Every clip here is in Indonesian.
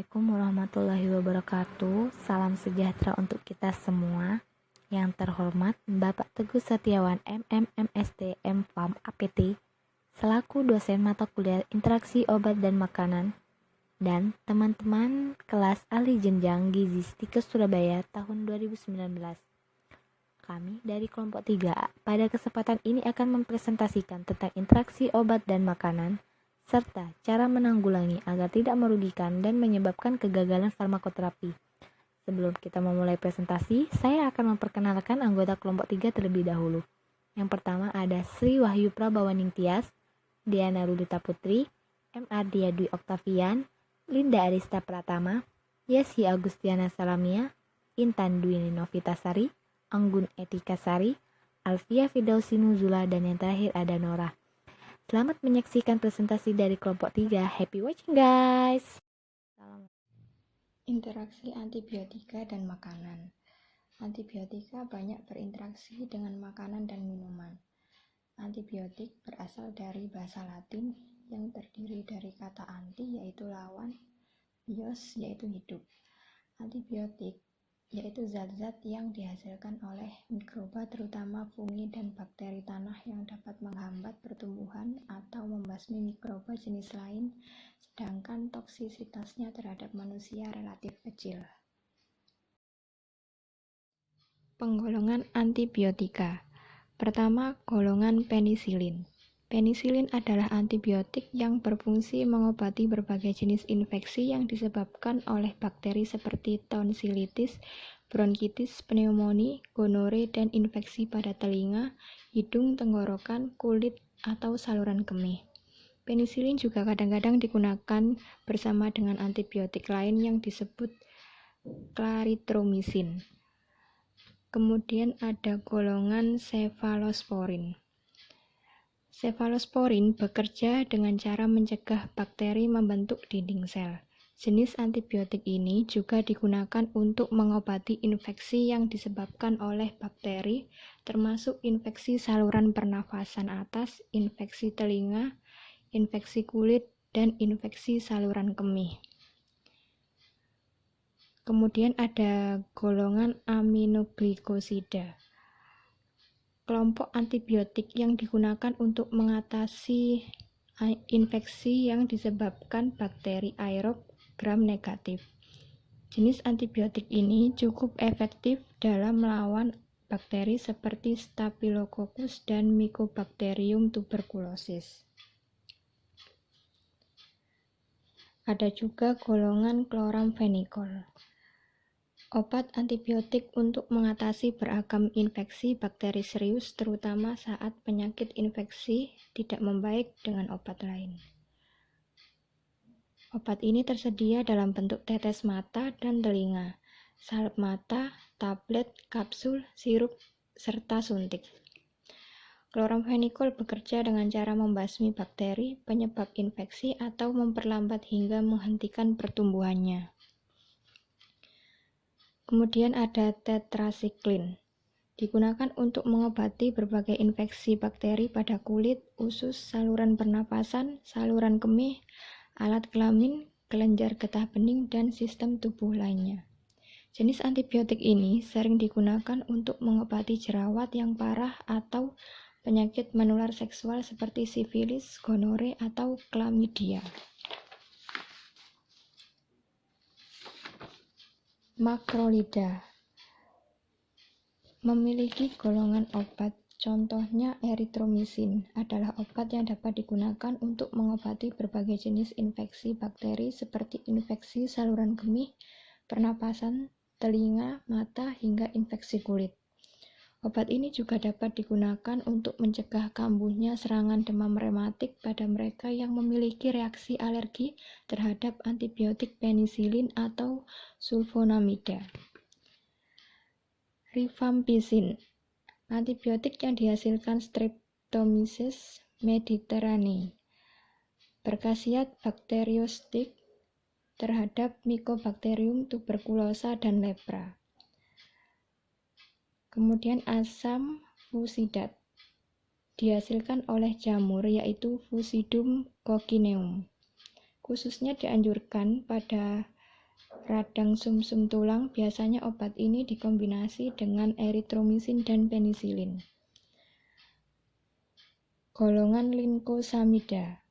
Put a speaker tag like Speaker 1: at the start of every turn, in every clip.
Speaker 1: Assalamualaikum warahmatullahi wabarakatuh. Salam sejahtera untuk kita semua. Yang terhormat Bapak Teguh Setiawan MMMSD MFAM APT selaku dosen mata kuliah interaksi obat dan makanan dan teman-teman kelas ahli jenjang Gizi Stikes Surabaya tahun 2019. Kami dari kelompok 3 pada kesempatan ini akan mempresentasikan tentang interaksi obat dan makanan serta cara menanggulangi agar tidak merugikan dan menyebabkan kegagalan farmakoterapi. Sebelum kita memulai presentasi, saya akan memperkenalkan anggota kelompok 3 terlebih dahulu. Yang pertama ada Sri Wahyu Prabawaning Tias, Diana Rudita Putri, M. Ardia Dwi Oktavian, Linda Arista Pratama, Yesi Agustiana Salamia, Intan Dwi Novitasari, Anggun Etika Sari, Alfia Fidausi Nuzula, dan yang terakhir ada Nora. Selamat menyaksikan presentasi dari kelompok 3. Happy watching guys!
Speaker 2: Interaksi antibiotika dan makanan. Antibiotika banyak berinteraksi dengan makanan dan minuman. Antibiotik berasal dari bahasa Latin yang terdiri dari kata anti yaitu lawan, bios yaitu hidup. Antibiotik yaitu zat-zat yang dihasilkan oleh mikroba terutama fungi dan bakteri tanah yang dapat menghambat pertumbuhan atau membasmi mikroba jenis lain, sedangkan toksisitasnya terhadap manusia relatif kecil. Penggolongan antibiotika. Pertama, golongan penisilin. Penisilin adalah antibiotik yang berfungsi mengobati berbagai jenis infeksi yang disebabkan oleh bakteri seperti tonsilitis, bronkitis, pneumonia, gonore, dan infeksi pada telinga, hidung, tenggorokan, kulit, atau saluran kemih. Penisilin juga kadang-kadang digunakan bersama dengan antibiotik lain yang disebut clarithromycin. Kemudian ada golongan cefalosporin. Cefalosporin bekerja dengan cara mencegah bakteri membentuk dinding sel. Jenis antibiotik ini juga digunakan untuk mengobati infeksi yang disebabkan oleh bakteri, termasuk infeksi saluran pernafasan atas, infeksi telinga, infeksi kulit, dan infeksi saluran kemih. Kemudian ada golongan aminoglikosida. Kelompok antibiotik yang digunakan untuk mengatasi infeksi yang disebabkan bakteri aerob gram negatif. Jenis antibiotik ini cukup efektif dalam melawan bakteri seperti Staphylococcus dan Mycobacterium tuberculosis. Ada juga golongan chloramphenicol. Obat antibiotik untuk mengatasi beragam infeksi bakteri serius, terutama saat penyakit infeksi tidak membaik dengan obat lain. Obat ini tersedia dalam bentuk tetes mata dan telinga, salep mata, tablet, kapsul, sirup, serta suntik. Chloramphenicol bekerja dengan cara membasmi bakteri penyebab infeksi atau memperlambat hingga menghentikan pertumbuhannya. Kemudian ada tetrasiklin, digunakan untuk mengobati berbagai infeksi bakteri pada kulit, usus, saluran pernapasan, saluran kemih, alat kelamin, kelenjar getah bening, dan sistem tubuh lainnya. Jenis antibiotik ini sering digunakan untuk mengobati jerawat yang parah atau penyakit menular seksual seperti sifilis, gonore, atau chlamydia. Makrolida memiliki golongan obat, contohnya erythromycin adalah obat yang dapat digunakan untuk mengobati berbagai jenis infeksi bakteri seperti infeksi saluran kemih, pernapasan, telinga, mata, hingga infeksi kulit. Obat ini juga dapat digunakan untuk mencegah kambuhnya serangan demam rematik pada mereka yang memiliki reaksi alergi terhadap antibiotik penisilin atau sulfonamida. Rifampicin, antibiotik yang dihasilkan Streptomyces mediterranei, berkhasiat bakteriostatik terhadap Mycobacterium tuberculosa dan lepra. Kemudian asam fusidat dihasilkan oleh jamur yaitu Fusidum coccineum. Khususnya dianjurkan pada radang sumsum tulang, biasanya obat ini dikombinasi dengan eritromisin dan penisilin. Golongan linkosamida.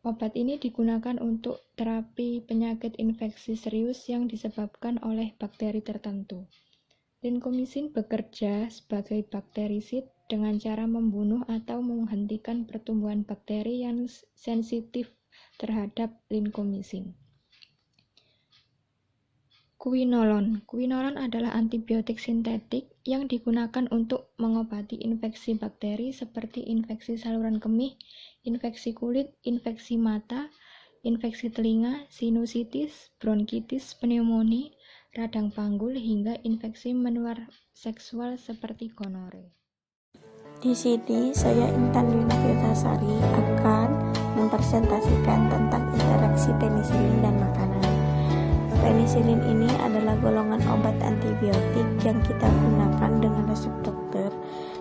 Speaker 2: Obat ini digunakan untuk terapi penyakit infeksi serius yang disebabkan oleh bakteri tertentu. Linkomisin bekerja sebagai bakterisid dengan cara membunuh atau menghentikan pertumbuhan bakteri yang sensitif terhadap linkomisin. Quinolon adalah antibiotik sintetik yang digunakan untuk mengobati infeksi bakteri seperti infeksi saluran kemih, infeksi kulit, infeksi mata, infeksi telinga, sinusitis, bronkitis, pneumonia, radang panggul, hingga infeksi menular seksual seperti gonore.
Speaker 3: Di sini saya Intan Yuna Firtasari akan mempresentasikan tentang interaksi penisilin dan makanan. Penisilin ini adalah golongan obat antibiotik yang kita gunakan dengan resep dokter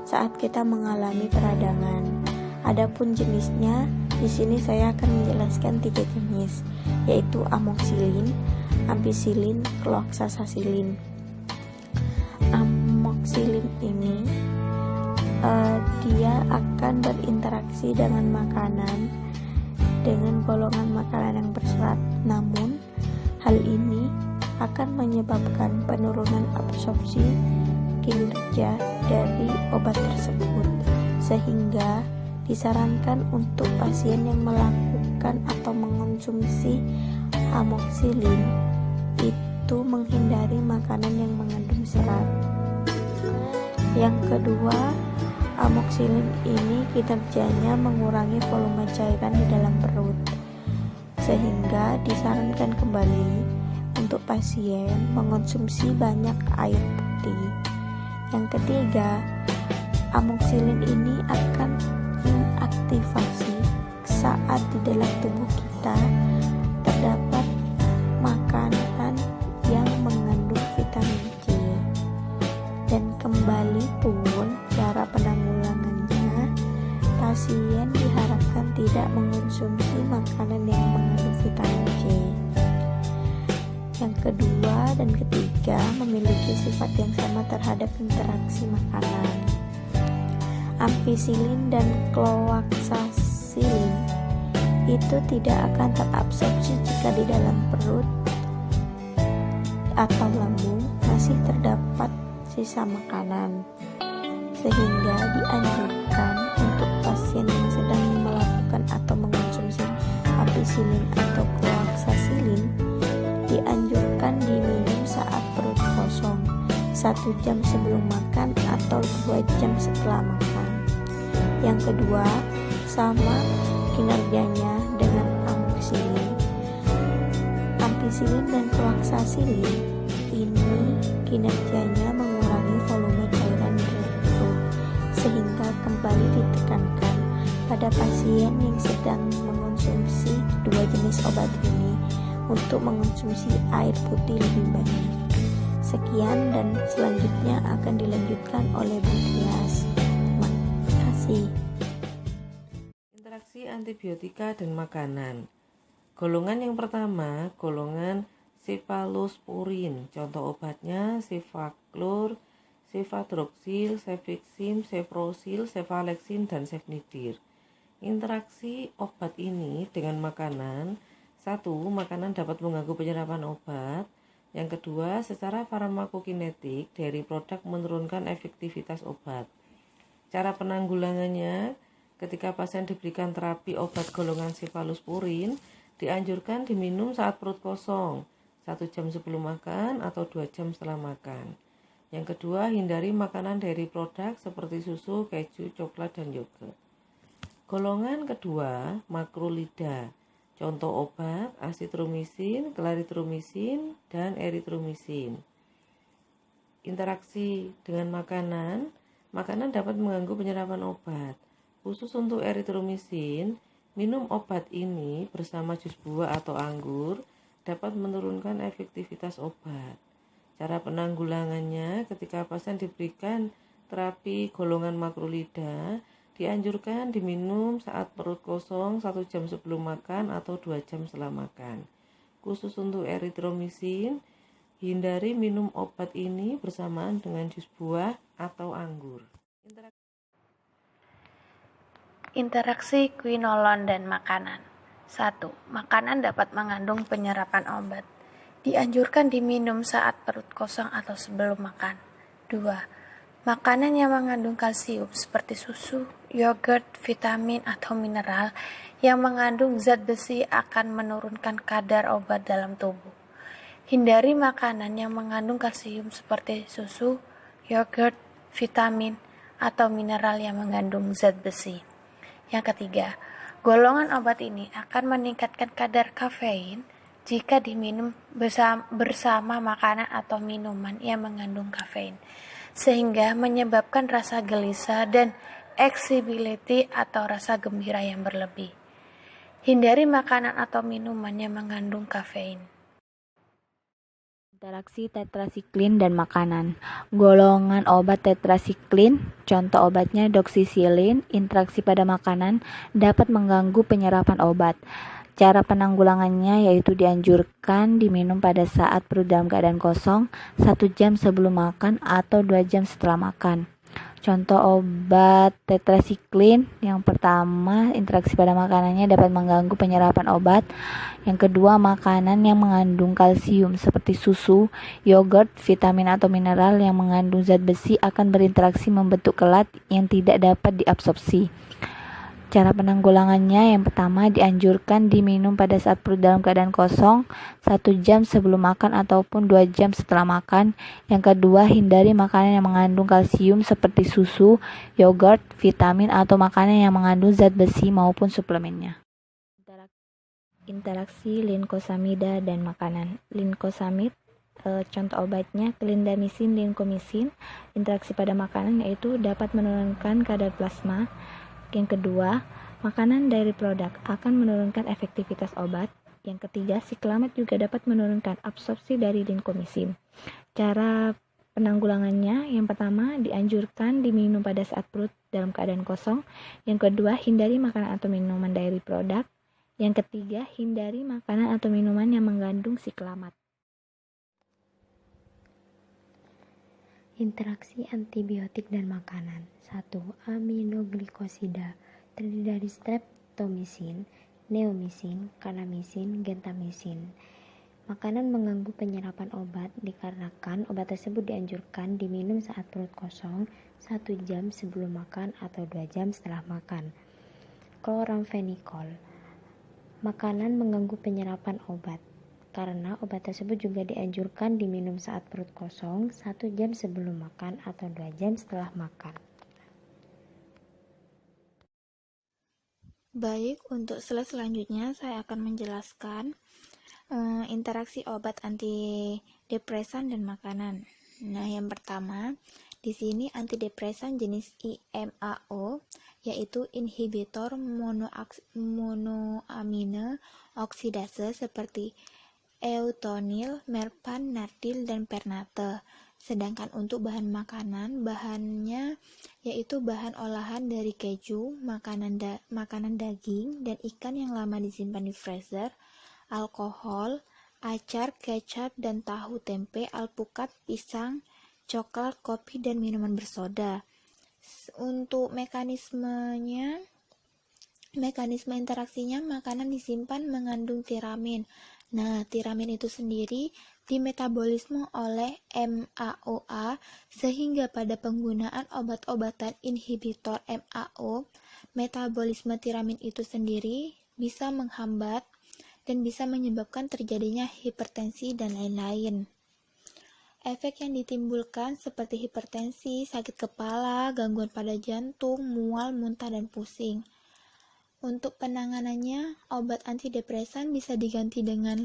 Speaker 3: saat kita mengalami peradangan. Adapun jenisnya, di sini saya akan menjelaskan 3 jenis, yaitu amoxicillin, ampicillin, cloxacillin. Amoxicillin ini dia akan berinteraksi dengan makanan dengan golongan makanan yang berserat, namun hal ini akan menyebabkan penurunan absorpsi kinerja dari obat tersebut, sehingga disarankan untuk pasien yang melakukan atau mengonsumsi amoxicillin itu menghindari makanan yang mengandung serat. Yang kedua, amoxicillin ini kinerjanya mengurangi volume cairan di dalam perut, sehingga disarankan kembali untuk pasien mengonsumsi banyak air putih. Yang ketiga, amoxicillin ini akan mengaktifasi saat di dalam tubuh kita terdapat makanan yang mengandung vitamin C. Dan kembali pun cara penanggulangannya, pasien diharapkan tidak mengonsumsi makanan yang mengandung vitamin C. Yang kedua dan ketiga memiliki sifat yang sama terhadap interaksi makanan. Ampicillin dan cloxacillin itu tidak akan terabsorpsi jika di dalam perut atau lambung masih terdapat sisa makanan, sehingga dianjurkan untuk pasien yang sedang melakukan atau mengonsumsi ampicillin atau cloxacillin dianjurkan diminum saat perut kosong 1 jam sebelum makan atau 2 jam setelah makan. Yang kedua, sama kinerjanya dengan amoxicillin. Ampicillin dan cloxacillin ini kinerjanya mengurangi volume cairan di perut, sehingga kembali ditekankan pada pasien yang sedang mengonsumsi 2 jenis obat ini untuk mengonsumsi air putih lebih banyak. Sekian dan selanjutnya akan dilanjutkan oleh Bu Tias. Terima kasih.
Speaker 4: Interaksi antibiotika dan makanan. Golongan yang pertama, golongan cefalosporin. Contoh obatnya cefaclor, cefadroxil, cefixim, cefrosil, cefalexin, dan cefnidir. Interaksi obat ini dengan makanan. 1. Makanan dapat mengganggu penyerapan obat. Yang kedua, secara farmakokinetik, dari produk menurunkan efektivitas obat. Cara penanggulangannya, ketika pasien diberikan terapi obat golongan cefalosporin, dianjurkan diminum saat perut kosong, 1 jam sebelum makan atau 2 jam setelah makan. Yang kedua, hindari makanan dari produk seperti susu, keju, coklat, dan yogurt. Golongan kedua, makrolida. Contoh obat asitromisin, klaritromisin, dan eritromisin. Interaksi dengan makanan dapat mengganggu penyerapan obat. Khusus untuk eritromisin, minum obat ini bersama jus buah atau anggur dapat menurunkan efektivitas obat. Cara penanggulangannya, ketika pasien diberikan terapi golongan makrolida, dianjurkan diminum saat perut kosong 1 jam sebelum makan atau 2 jam setelah makan. Khusus untuk eritromisin, hindari minum obat ini bersamaan dengan jus buah atau anggur.
Speaker 3: Interaksi quinolon dan makanan. 1. Makanan dapat mengandung penyerapan obat. Dianjurkan diminum saat perut kosong atau sebelum makan. 2. Makanan yang mengandung kalsium seperti susu, yogurt, vitamin, atau mineral yang mengandung zat besi akan menurunkan kadar obat dalam tubuh. Hindari makanan yang mengandung kalsium seperti susu, yogurt, vitamin, atau mineral yang mengandung zat besi. Yang ketiga, golongan obat ini akan meningkatkan kadar kafein jika diminum bersama makanan atau minuman yang mengandung kafein, sehingga menyebabkan rasa gelisah dan excitability atau rasa gembira yang berlebih. Hindari makanan atau minuman yang mengandung kafein.
Speaker 1: Interaksi tetrasiklin dan makanan. Golongan obat tetrasiklin, contoh obatnya doxycycline, interaksi pada makanan dapat mengganggu penyerapan obat. Cara penanggulangannya yaitu dianjurkan diminum pada saat perut dalam keadaan kosong, 1 jam sebelum makan atau 2 jam setelah makan. Contoh obat tetrasiklin, yang pertama, interaksi pada makanannya dapat mengganggu penyerapan obat. Yang kedua, makanan yang mengandung kalsium seperti susu, yogurt, vitamin atau mineral yang mengandung zat besi akan berinteraksi membentuk kelat yang tidak dapat diabsorpsi. Cara penanggulangannya, yang pertama, dianjurkan diminum pada saat perut dalam keadaan kosong, 1 jam sebelum makan ataupun 2 jam setelah makan. Yang kedua, hindari makanan yang mengandung kalsium seperti susu, yogurt, vitamin, atau makanan yang mengandung zat besi maupun suplemennya. Interaksi linkosamida dan makanan. Linkosamid, contoh obatnya clindamycin, linkomisin. Interaksi pada makanan yaitu dapat menurunkan kadar plasma. Yang kedua, makanan dairy product akan menurunkan efektivitas obat. Yang ketiga, siklamet juga dapat menurunkan absorpsi dari linkomisin. Cara penanggulangannya, yang pertama, dianjurkan diminum pada saat perut dalam keadaan kosong. Yang kedua, hindari makanan atau minuman dairy product. Yang ketiga, hindari makanan atau minuman yang mengandung siklamat.
Speaker 2: Interaksi antibiotik dan makanan. 1. Aminoglikosida terdiri dari streptomycin, neomycin, kanamycin, gentamycin. Makanan mengganggu penyerapan obat dikarenakan obat tersebut dianjurkan diminum saat perut kosong 1 jam sebelum makan atau 2 jam setelah makan. Chloramphenicol. Makanan mengganggu penyerapan obat karena obat tersebut juga dianjurkan diminum saat perut kosong 1 jam sebelum makan atau 2 jam setelah makan.
Speaker 3: Baik, untuk slide selanjutnya saya akan menjelaskan interaksi obat antidepresan dan makanan. Nah, yang pertama, di sini antidepresan jenis IMAO yaitu inhibitor monoamine oksidase seperti eutonil, merpan, nardil, dan pernate. Sedangkan untuk bahan makanan, bahannya yaitu bahan olahan dari keju, makanan daging, dan ikan yang lama disimpan di freezer, alkohol, acar, kecap, dan tahu tempe, alpukat, pisang, coklat, kopi, dan minuman bersoda. Untuk mekanisme interaksinya, makanan disimpan mengandung tiramin. Nah, tiramin itu sendiri dimetabolisme oleh MAOA sehingga pada penggunaan obat-obatan inhibitor MAO, metabolisme tiramin itu sendiri bisa menghambat dan bisa menyebabkan terjadinya hipertensi dan lain-lain. Efek yang ditimbulkan seperti hipertensi, sakit kepala, gangguan pada jantung, mual, muntah, dan pusing. Untuk penanganannya, obat antidepresan bisa diganti dengan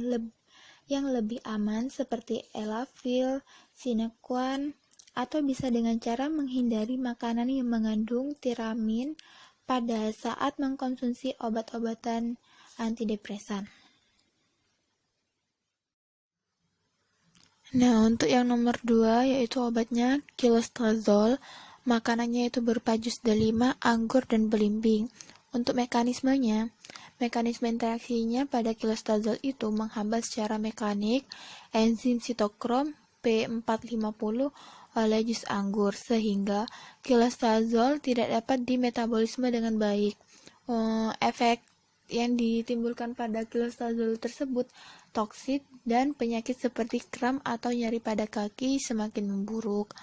Speaker 3: yang lebih aman seperti Elavil, Sinequan, atau bisa dengan cara menghindari makanan yang mengandung tiramin pada saat mengkonsumsi obat-obatan antidepresan. Nah, untuk yang nomor 2 yaitu obatnya kilostazol. Makanannya itu berupa jus delima, anggur, dan belimbing. Untuk mekanismenya, Mekanisme interaksinya pada kilostazol itu menghambat secara mekanik enzim sitokrom P450 oleh jus anggur, sehingga kilostazol tidak dapat dimetabolisme dengan baik. Efek yang ditimbulkan pada kilostazol tersebut toksik dan penyakit seperti kram atau nyeri pada kaki semakin memburuk.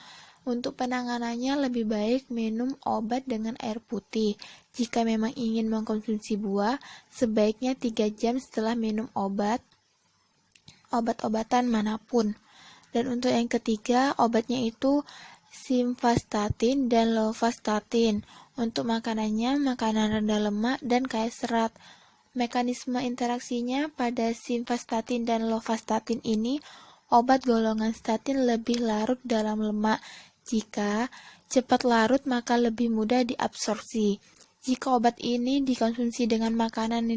Speaker 3: Untuk penanganannya lebih baik minum obat dengan air putih. Jika memang ingin mengkonsumsi buah, sebaiknya 3 jam setelah minum obat-obatan manapun. Dan untuk yang ketiga, obatnya itu simvastatin dan lovastatin. Untuk makanannya, makanan rendah lemak dan kaya serat. Mekanisme interaksinya pada simvastatin dan lovastatin ini, obat golongan statin lebih larut dalam lemak. Jika cepat larut, maka lebih mudah diabsorpsi. Jika obat ini dikonsumsi dengan makanan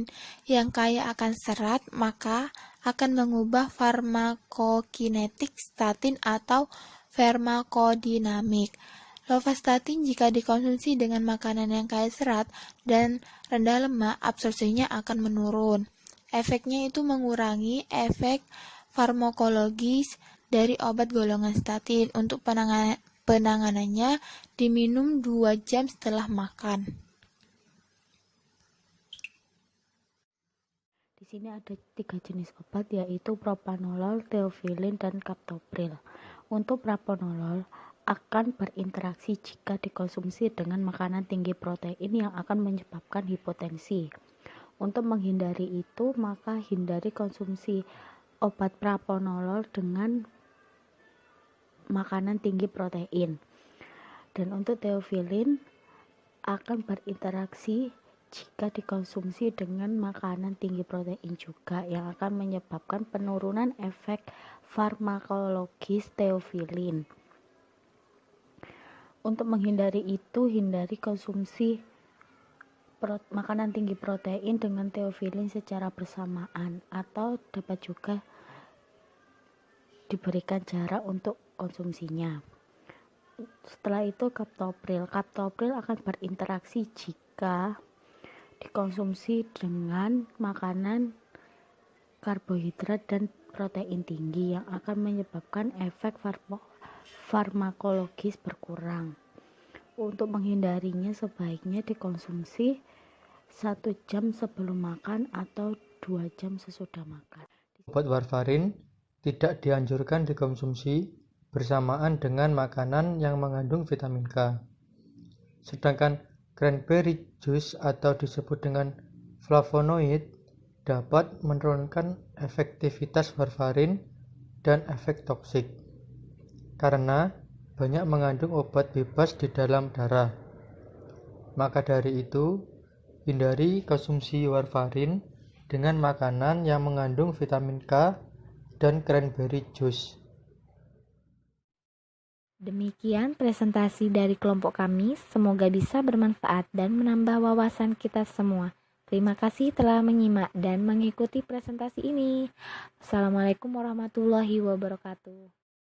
Speaker 3: yang kaya akan serat, maka akan mengubah farmakokinetik statin atau farmakodinamik. Lovastatin jika dikonsumsi dengan makanan yang kaya serat dan rendah lemak, absorpsinya akan menurun. Efeknya itu mengurangi efek farmakologis dari obat golongan statin. Untuk penanganannya diminum 2 jam setelah makan.
Speaker 1: Di sini ada 3 jenis obat, yaitu propanolol, theophylline, dan captopril. Untuk propanolol akan berinteraksi jika dikonsumsi dengan makanan tinggi protein yang akan menyebabkan hipotensi. Untuk menghindari itu, maka hindari konsumsi obat propanolol dengan makanan tinggi protein. Dan untuk theophylline akan berinteraksi jika dikonsumsi dengan makanan tinggi protein juga, yang akan menyebabkan penurunan efek farmakologis theophylline. Untuk menghindari itu, hindari konsumsi makanan tinggi protein dengan theophylline secara bersamaan, atau dapat juga diberikan jarak untuk konsumsinya. Setelah itu captopril akan berinteraksi jika dikonsumsi dengan makanan karbohidrat dan protein tinggi, yang akan menyebabkan efek farmakologis berkurang. Untuk menghindarinya sebaiknya dikonsumsi 1 jam sebelum makan atau 2 jam sesudah makan.
Speaker 5: Obat warfarin tidak dianjurkan dikonsumsi bersamaan dengan makanan yang mengandung vitamin K. Sedangkan cranberry juice atau disebut dengan flavonoid dapat menurunkan efektivitas warfarin dan efek toksik karena banyak mengandung obat bebas di dalam darah. Maka dari itu, hindari konsumsi warfarin dengan makanan yang mengandung vitamin K dan cranberry juice.
Speaker 1: Demikian presentasi dari kelompok kami, semoga bisa bermanfaat dan menambah wawasan kita semua. Terima kasih telah menyimak dan mengikuti presentasi ini. Assalamualaikum warahmatullahi wabarakatuh.